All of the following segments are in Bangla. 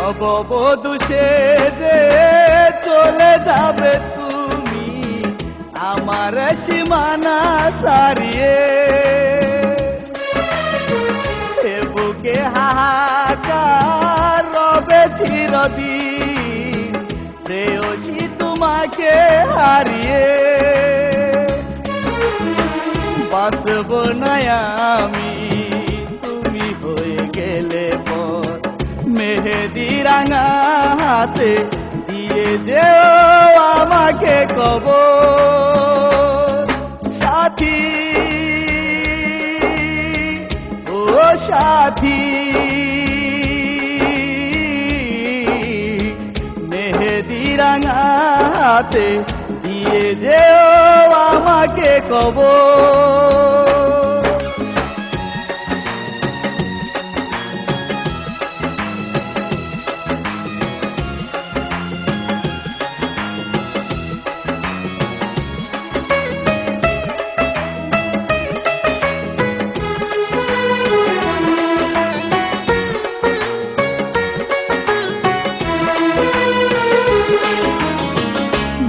নববধূ সেজে চলে যাবে তুমি আমার সীমানা সারিয়ে, এ বুকে হাহাকার রবে চিরদিন প্রেয়সী তোমাকে হারিয়ে। বাসব না আমি তুমি হয়ে গেলে পর, মেহেদি রাঙা হাতে দিয়ে যেও আমাকে কবর। সাথী ও সাথী, মেহেদি রাঙা হাতে দিয়ে যেও আমাকে কবর।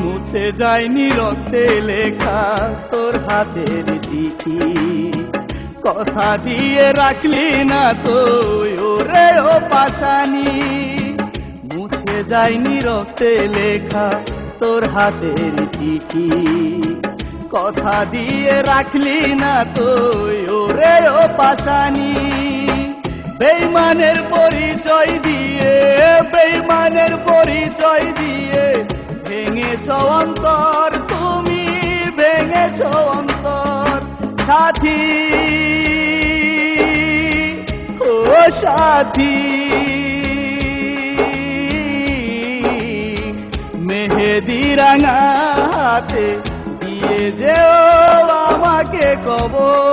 মুছে যায়নি রক্তে লেখা তোর হাতের চিঠি, কথা দিয়ে রাখলি না তো ওরে ও পাশানি। মুছে যায়নি রক্তে লেখা তোর হাতের চিঠি, কথা দিয়ে রাখলি না তো ওরে ও পাশানি। বেঈমানের পরিচয় দিয়ে, বেঈমানের পরিচয় দিয়ে ভেঙেছ অন্তর তুমি, ভেঙেছ অন্তর। সাথী ও সাথী, মেহেদি রাঙা হাতে দিয়ে যেও আমাকে কবর।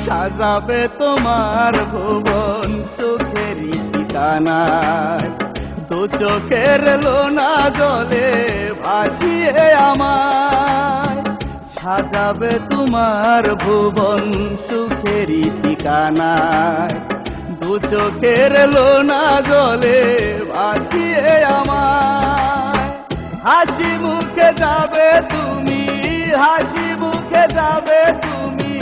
সাজাবে তোমার ভুবন সুখেরই ঠিকানায়, দু চোখের লোনা জলে ভাসিয়ে আমায়। সাজাবে তোমার ভুবন সুখেরই ঠিকানায়, দু চোখের লোনা জলে ভাসিয়ে আমায়। হাসি মুখে যাবে তুমি, হাসি মুখে যাবে তুমি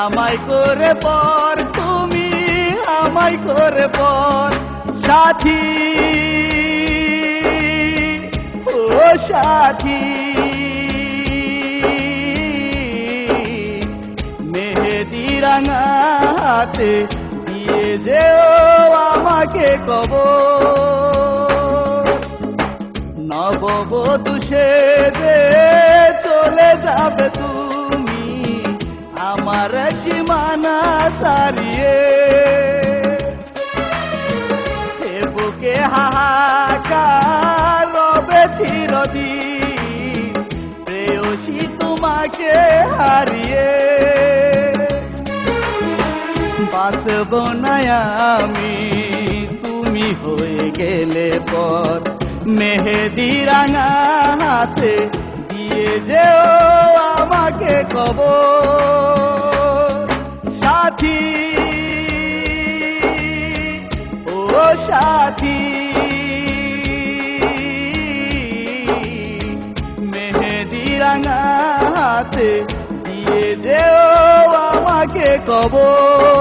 আমায় করে পর, তুমি আমায় করে পর। সাথী ও সাথী, মেহেদি রাঙা হাতে দিয়ে যেও আমাকে কবর। নববধূ সেজে চলে যাবে তুমি আমার সীমানা সারিয়ে, এ বুকে হাহাকার রবে চিরদিন প্রেয়সী তোমাকে হারিয়ে। বাসব না আমি তুমি হয়ে গেলে পর, মেহেদি রাঙা হাতে দিয়ে যেও আমাকে কবর। সাথী ও সাথী, মেহেদি রাঙা হাতে দিয়ে যেও আমাকে কবর।